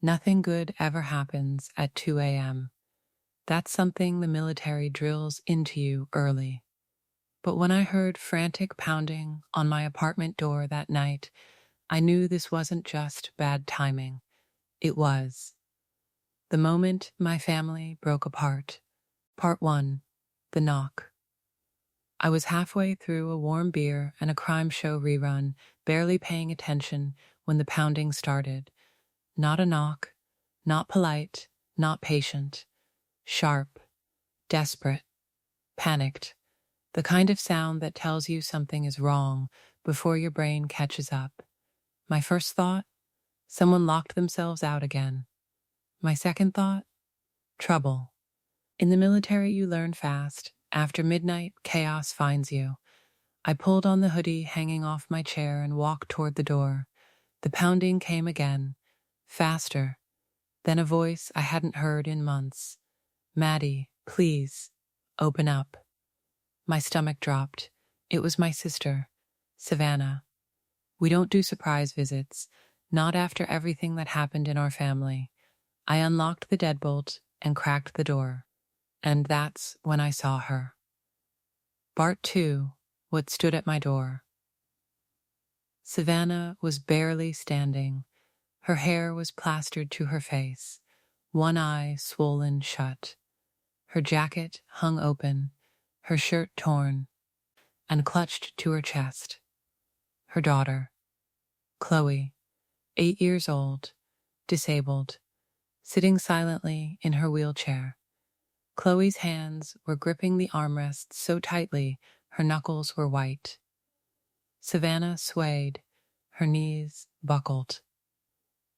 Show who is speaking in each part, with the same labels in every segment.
Speaker 1: Nothing good ever happens at 2 a.m. That's something the military drills into you early. But when I heard frantic pounding on my apartment door that night, I knew this wasn't just bad timing. It was. The moment my family broke apart. Part 1. The Knock. I was halfway through a warm beer and a crime show rerun, barely paying attention when the pounding started. Not a knock, not polite, not patient. Sharp, desperate, panicked. The kind of sound that tells you something is wrong before your brain catches up. My first thought? Someone locked themselves out again. My second thought? Trouble. In the military, you learn fast. After midnight, chaos finds you. I pulled on the hoodie hanging off my chair and walked toward the door. The pounding came again, faster. Then a voice I hadn't heard in months. Maddie, please, open up. My stomach dropped. It was my sister, Savannah. We don't do surprise visits, not after everything that happened in our family. I unlocked the deadbolt and cracked the door. And that's when I saw her. Part 2. What stood at my door. Savannah was barely standing. Her hair was plastered to her face, one eye swollen shut. Her jacket hung open, her shirt torn, and clutched to her chest. Her daughter, Chloe, 8 years old, disabled, sitting silently in her wheelchair. Chloe's hands were gripping the armrests so tightly her knuckles were white. Savannah swayed, her knees buckled.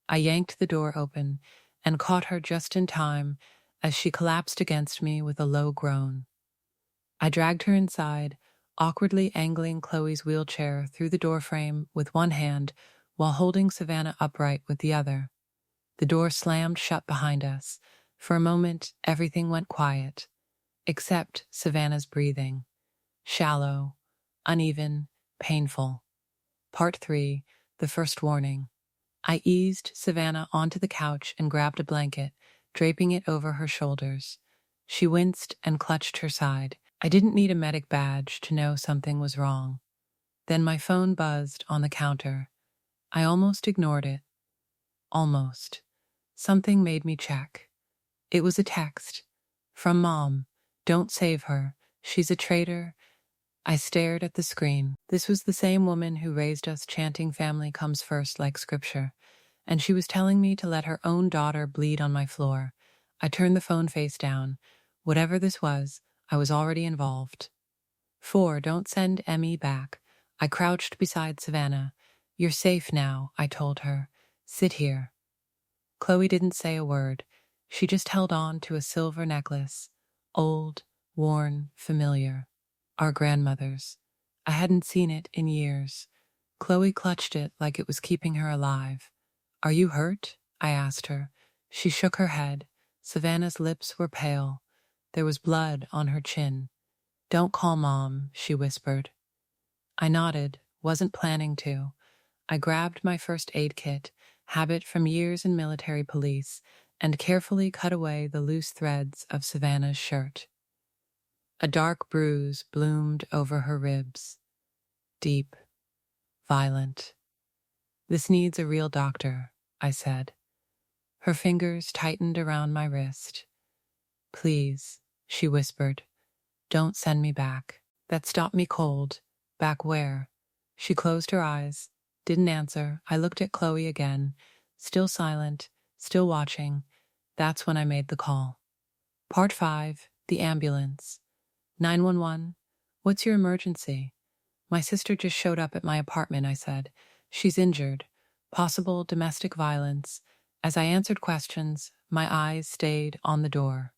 Speaker 1: I yanked the door open and caught her just in time as she collapsed against me with a low groan. I dragged her inside, awkwardly angling Chloe's wheelchair through the doorframe with one hand while holding Savannah upright with the other. The door slammed shut behind us. For a moment, everything went quiet, except Savannah's breathing. Shallow, uneven, painful. Part 3. The first warning. I eased Savannah onto the couch and grabbed a blanket, draping it over her shoulders. She winced and clutched her side. I didn't need a medic badge to know something was wrong. Then my phone buzzed on the counter. I almost ignored it. Almost. Something made me check. It was a text. From Mom. Don't save her. She's a traitor. I stared at the screen. This was the same woman who raised us chanting family comes first like scripture, and she was telling me to let her own daughter bleed on my floor. I turned the phone face down. Whatever this was, I was already involved. 4. Don't send Emmy back. I crouched beside Savannah. You're safe now, I told her. Sit here. Chloe didn't say a word. She just held on to a silver necklace. Old, worn, familiar. Our grandmother's. I hadn't seen it in years. Chloe clutched it like it was keeping her alive. Are you hurt? I asked her. She shook her head. Savannah's lips were pale. There was blood on her chin. Don't call Mom, she whispered. I nodded, wasn't planning to. I grabbed my first aid kit, habit from years in military police, and carefully cut away the loose threads of Savannah's shirt. A dark bruise bloomed over her ribs. Deep. Violent. This needs a real doctor, I said. Her fingers tightened around my wrist. Please, she whispered. Don't send me back. That stopped me cold. Back where? She closed her eyes. Didn't answer. I looked at Chloe again. Still silent. Still watching. That's when I made the call. Part 5. The ambulance. 911. What's your emergency? My sister just showed up at my apartment, I said. She's injured. Possible domestic violence. As I answered questions, my eyes stayed on the door,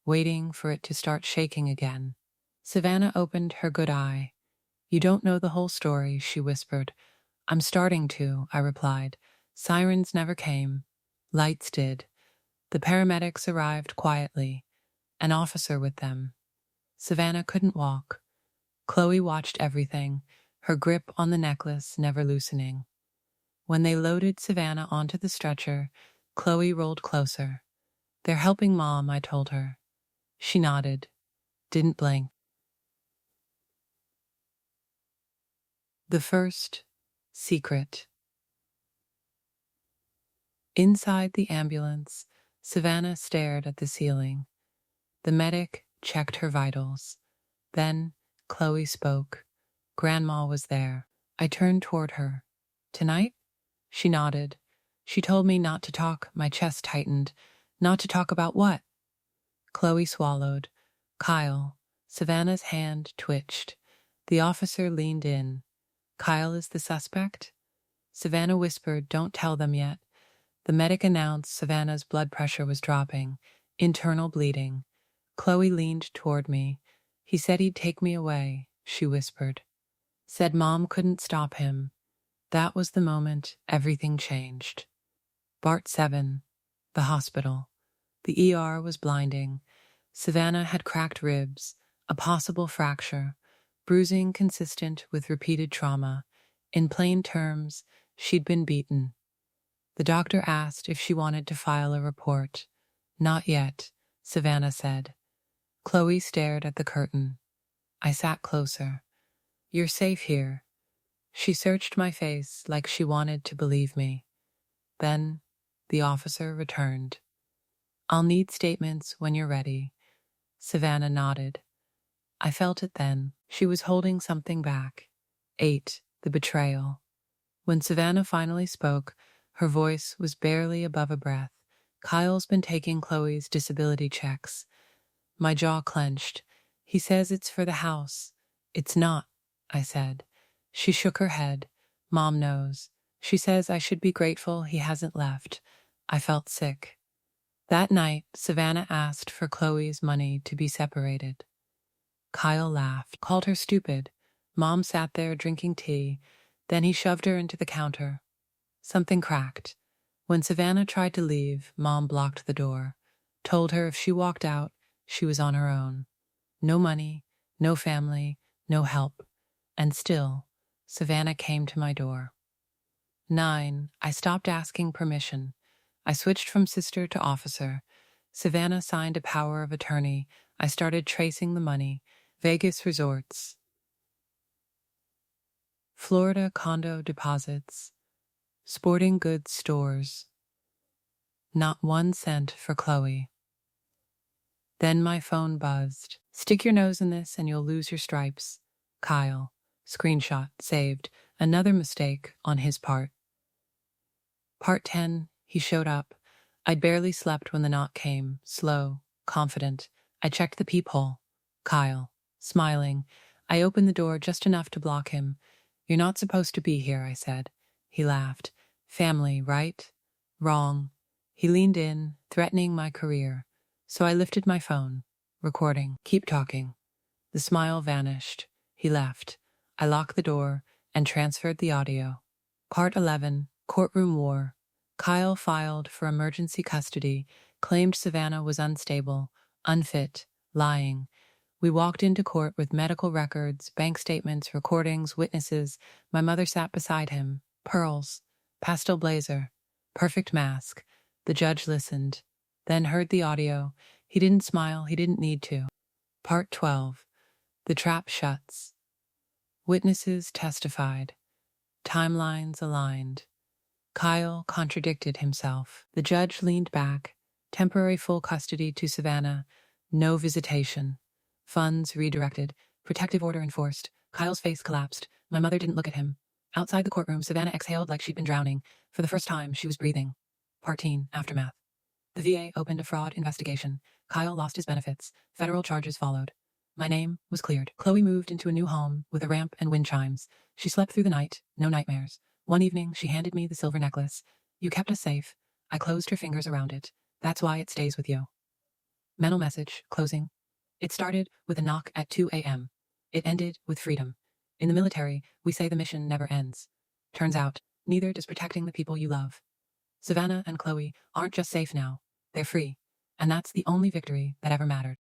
Speaker 1: waiting for it to start shaking again. Savannah opened her good eye. You don't know the whole story, she whispered. I'm starting to, I replied. Sirens never came. Lights did. The paramedics arrived quietly, an officer with them. Savannah couldn't walk. Chloe watched everything, her grip on the necklace never loosening. When they loaded Savannah onto the stretcher, Chloe rolled closer. They're helping Mom, I told her. She nodded, didn't blink. The first secret. Inside the ambulance, Savannah stared at the ceiling. The medic checked her vitals. Then Chloe spoke. Grandma was there. I turned toward her. Tonight? She nodded. She told me not to talk. My chest tightened. Not to talk about what? Chloe swallowed. Kyle. Savannah's hand twitched. The officer leaned in. Kyle is the suspect? Savannah whispered, don't tell them yet. The medic announced Savannah's blood pressure was dropping. Internal bleeding. Chloe leaned toward me. He said he'd take me away, she whispered. Said Mom couldn't stop him. That was the moment everything changed. Bart 7. The hospital. The ER was blinding. Savannah had cracked ribs, a possible fracture, bruising consistent with repeated trauma. In plain terms, she'd been beaten. The doctor asked if she wanted to file a report. Not yet, Savannah said. Chloe stared at the curtain. I sat closer. You're safe here. She searched my face like she wanted to believe me. Then the officer returned. I'll need statements when you're ready. Savannah nodded. I felt it then. She was holding something back. 8. The betrayal. When Savannah finally spoke, her voice was barely above a breath. Kyle's been taking Chloe's disability checks. My jaw clenched. He says it's for the house. It's not, I said. She shook her head. Mom knows. She says I should be grateful he hasn't left. I felt sick. That night, Savannah asked for Chloe's money to be separated. Kyle laughed, called her stupid. Mom sat there drinking tea. Then he shoved her into the counter. Something cracked. When Savannah tried to leave, Mom blocked the door. Told her if she walked out, she was on her own. No money, no family, no help. And still, Savannah came to my door. 9. I stopped asking permission. I switched from sister to officer. Savannah signed a power of attorney. I started tracing the money. Vegas resorts. Florida condo deposits. Sporting goods stores. Not 1 cent for Chloe. Then my phone buzzed. Stick your nose in this and you'll lose your stripes. Kyle. Screenshot. Saved. Another mistake on his part. Part 10. He showed up. I'd barely slept when the knock came. Slow. Confident. I checked the peephole. Kyle. Smiling. I opened the door just enough to block him. You're not supposed to be here, I said. He laughed. Family, right? Wrong. He leaned in, threatening my career. So I lifted my phone. Recording. Keep talking. The smile vanished. He left. I locked the door and transferred the audio. Part 11. Courtroom war. Kyle filed for emergency custody, claimed Savannah was unstable, unfit, lying. We walked into court with medical records, bank statements, recordings, witnesses. My mother sat beside him. Pearls. Pastel blazer. Perfect mask. The judge listened, then heard the audio. He didn't smile. He didn't need to. Part 12. The trap shuts. Witnesses testified. Timelines aligned. Kyle contradicted himself. The judge leaned back. Temporary full custody to Savannah. No visitation. Funds redirected. Protective order enforced. Kyle's face collapsed. My mother didn't look at him. Outside the courtroom, Savannah exhaled like she'd been drowning. For the first time, she was breathing. Part 10. Aftermath. The VA opened a fraud investigation. Kyle lost his benefits. Federal charges followed. My name was cleared. Chloe moved into a new home with a ramp and wind chimes. She slept through the night. No nightmares. One evening, she handed me the silver necklace. You kept us safe. I closed her fingers around it. That's why it stays with you. Mental message. Closing. It started with a knock at 2 a.m. It ended with freedom. In the military, we say the mission never ends. Turns out, neither does protecting the people you love. Savannah and Chloe aren't just safe now. They're free. And that's the only victory that ever mattered.